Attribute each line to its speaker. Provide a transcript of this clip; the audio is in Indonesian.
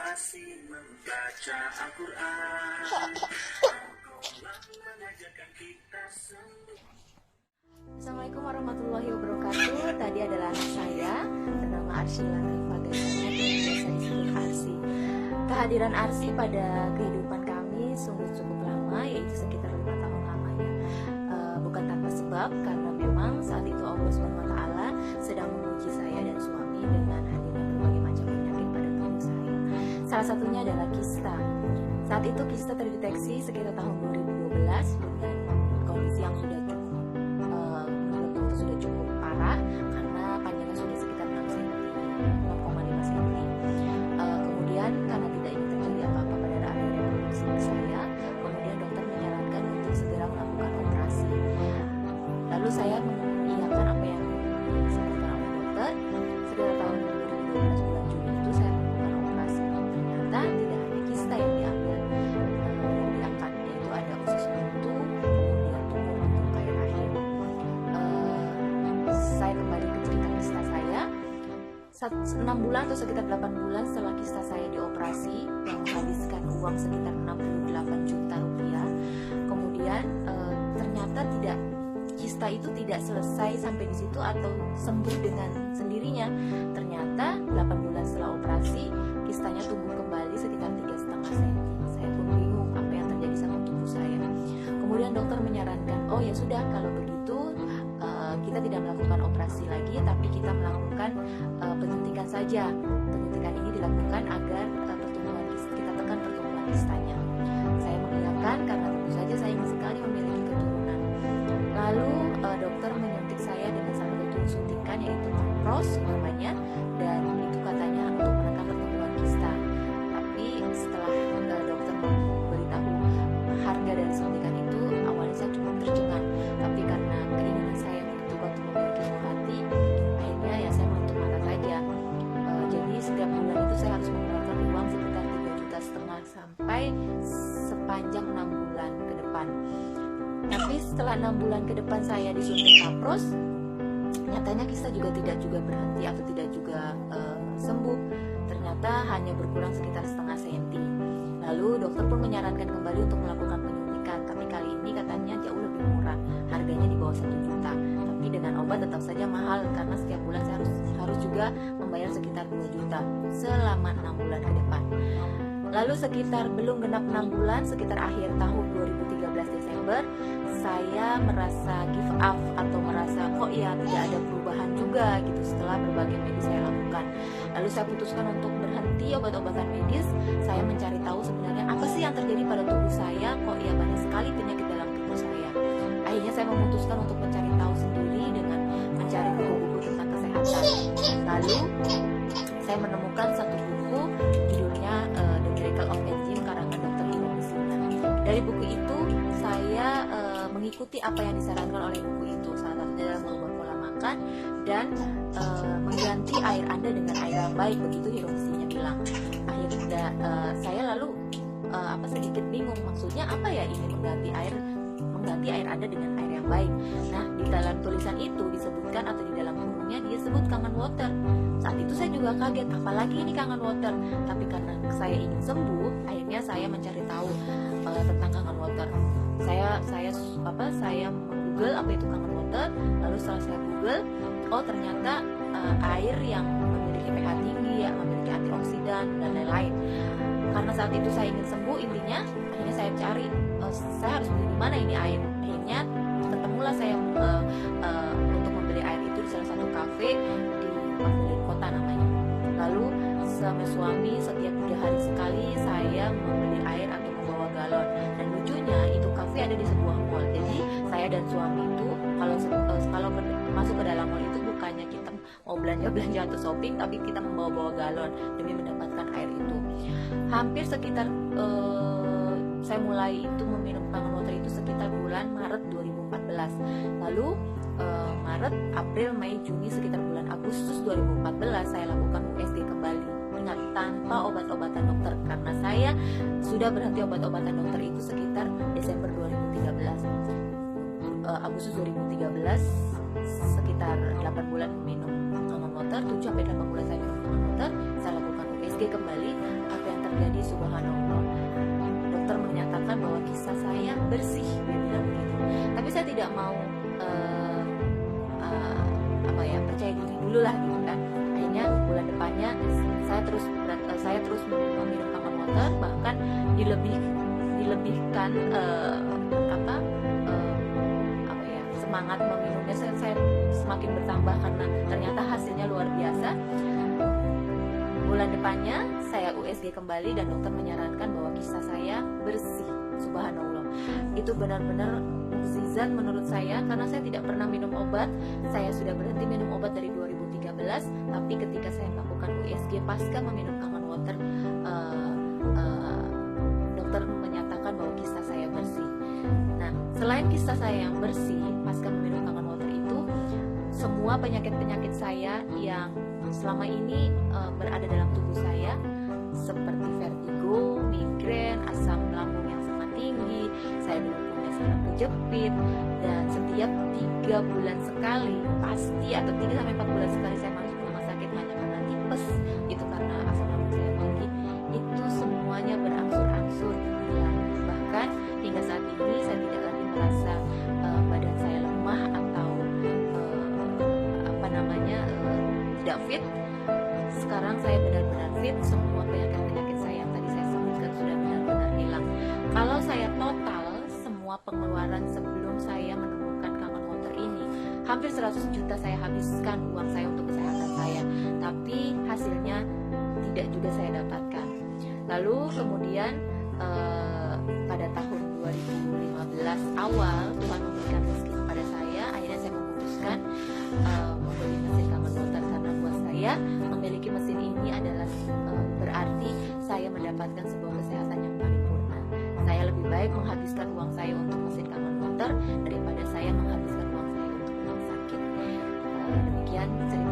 Speaker 1: asing membaca Al-Quran. Mengajarkan kita semua.
Speaker 2: Assalamualaikum warahmatullahi wabarakatuh. Tadi adalah anak saya bernama Arsyila Rifa, biasanya biasa disebut Arsy. Kehadiran Arsy pada kehidupan kami sungguh cukup lama, yaitu sekitar 5 tahun lamanya. Bukan tanpa sebab, karena memang saat itu Allah SWT sedang menguji saya dan suami dengan hadirnya berbagai macam penyakit pada tubuh saya. Salah satunya adalah kista. Saat itu kista terdeteksi sekitar tahun 2012 dengan kondisi yang sudah cukup parah, karena panjangnya sudah sekitar 6 cm, 6,5 cm. Kemudian karena tidak ingin terjadi apa-apa pada area reproduksi saya, kemudian dokter menyarankan untuk segera melakukan operasi. Lalu saya mengiyakan apa yang disarankan oleh dokter. Sekitar tahun 2012 bulan Juni itu saya melakukan operasi. Ternyata tidak hanya kista yang diambil, yang diangkat, yaitu ada usus buntu, kemudian tumor tungkai rahim. Saya kembali ke cerita kista saya. 6 bulan atau sekitar 8 bulan setelah kista saya dioperasi, yang menghabiskan uang sekitar 68 juta rupiah. Kemudian ternyata kista itu tidak selesai sampai di situ atau sembuh dengan sendirinya. Ternyata 8 bulan setelah operasi, kistanya tumbuh kembali sekitar 3,5 cm. Saya pun bingung apa yang terjadi sama tubuh saya. Kemudian dokter menyarankan, oh ya sudah, kalau begitu kita tidak melakukan operasi lagi, tapi kita melakukan penyuntikan saja. Penyuntikan ini dilakukan agar kita tekan pertumbuhan kistanya. Saya mengiyakan karena tentu saja saya ingin sekali memiliki keturunan. Lalu dokter menyuntik saya dengan salah satu suntikan, yaitu Tapros namanya, dan itu katanya untuk menekan pertumbuhan kista. Tapi setelah dokter memberitahu harga dari suntikan itu, awalnya saya cukup tercengang. Tapi karena keinginan saya untuk memiliki buah hati, akhirnya ya saya menutup mata saja. Jadi setiap bulan itu saya harus mengeluarkan uang sekitar 3,5 juta sampai sepanjang 6 bulan ke depan. Tapi setelah 6 bulan ke depan saya disuntik Tapros, nyatanya kista juga tidak berhenti atau tidak juga sembuh. Ternyata hanya berkurang sekitar setengah senti. Lalu dokter pun menyarankan kembali untuk melakukan penyuntikan, tapi kali ini katanya jauh lebih murah, harganya di bawah 1 juta. Tapi dengan obat tetap saja mahal, karena setiap bulan saya harus juga membayar sekitar 2 juta selama 6 bulan ke depan. Lalu sekitar belum genap 6 bulan, sekitar akhir tahun 2013 Desember, saya merasa give up atau merasa kok ya tidak ada perubahan juga gitu setelah berbagai medis saya lakukan. Lalu saya putuskan untuk berhenti obat-obatan medis. Saya mencari tahu sebenarnya apa sih yang terjadi pada tubuh saya, kok ya banyak sekali penyakit dalam tubuh saya. Akhirnya saya memutuskan untuk mencari tahu sendiri dengan mencari buku-buku tentang kesehatan. Lalu saya menemukan satu buku, judulnya The Miracle of Enzyme karangan Dr. Hiromi Sina. Dari buku itu saya mengikuti apa yang disarankan oleh buku itu. Salah satunya adalah mengubah pola makan dan mengganti air Anda dengan air yang baik, begitu Hiromi Sina bilang. Akhirnya saya lalu sedikit bingung, maksudnya apa ya ini mengganti air Anda dengan air yang baik. Nah, di dalam tulisan itu disebutkan, atau di dalam kurungnya dia sebut Kangen Water. Saat itu saya juga kaget, apalagi ini Kangen Water. Tapi karena saya ingin sembuh, akhirnya saya mencari tahu tentang Kangen Water. Saya Google apa itu Kangen Water. Lalu setelah saya Google, oh ternyata air yang memiliki pH tinggi, yang memiliki antioksidan dan lain-lain. Karena saat itu saya ingin sembuh, intinya akhirnya saya cari saya harus beli di mana ini air. Akhirnya ketemulah saya untuk membeli air itu di salah satu kafe di Pavilion Kota namanya. Lalu sama suami setiap 3 hari sekali saya membeli air atau membawa galon. Dan lucunya itu kafe ada di sebuah mall. Jadi saya dan suami itu kalau masuk ke dalam mall itu bukannya kita mau belanja atau shopping, tapi kita membawa galon demi mendapatkan air itu. Hampir sekitar saya mulai itu meminum Kangen Water itu sekitar bulan Maret 2014. Lalu Maret, April, Mei, Juni, sekitar bulan Agustus 2014 saya lakukan USG kembali. Ingat, tanpa obat-obatan dokter, karena saya sudah berhenti obat-obatan dokter itu sekitar Desember 2013. Agustus 2013 sekitar 8 bulan minum Kangen Water, 7-8 bulan saya minum Kangen Water, saya lakukan USG kembali. Apa yang terjadi, subhanallah. Dokter menyatakan bahwa kista saya bersih, dia bilang begitu. Tapi saya tidak mau percaya diri dulu lah gitu kan. Akhirnya bulan depannya saya terus meminum common water, bahkan dilebihkan semangat meminumnya. Saya semakin bertambah karena ternyata hasilnya luar biasa. Bulan depannya saya USG kembali dan dokter menyarankan bahwa kista saya bersih, subhanallah. Itu benar-benar mukjizat menurut saya, karena saya tidak pernah minum obat. Saya sudah berhenti minum obat dari 2013, tapi ketika saya melakukan USG pasca meminum common water, dokter menyatakan bahwa kista saya bersih. Nah, selain kista saya yang bersih pasca meminum common water itu, semua penyakit-penyakit saya yang selama ini berada dalam tubuh saya, seperti vertigo, migrain, asam lambung yang sangat tinggi, saya dulu punya saraf kejepit, dan setiap 3 bulan sekali pasti, atau 3-4 bulan sekali saya masuk rumah sakit hanya karena tipes, itu karena asam lambung saya tinggi. Itu semuanya berangsur-angsur hilang. Bahkan hingga saat ini saya tidak lagi merasa badan saya lemah atau tidak fit. Sekarang saya benar-benar fit. Semua penyakit-penyakit saya yang tadi saya sebutkan sudah benar-benar hilang. Kalau saya total semua pengeluaran sebelum saya menemukan common water ini, hampir 100 juta saya habiskan uang saya untuk kesehatan saya, tapi hasilnya tidak juga saya dapatkan. Lalu kemudian pada tahun 2015 awal Tuhan memberikan rezeki kepada saya. Akhirnya saya memutuskan membeli mesin common water, karena buat saya memiliki mesin ini adalah berarti saya mendapatkan sebuah kesehatan yang paripurna. Saya lebih baik menghabiskan uang saya untuk mesin common water daripada saya menghabiskan uang saya untuk uang sakit. Demikian cerita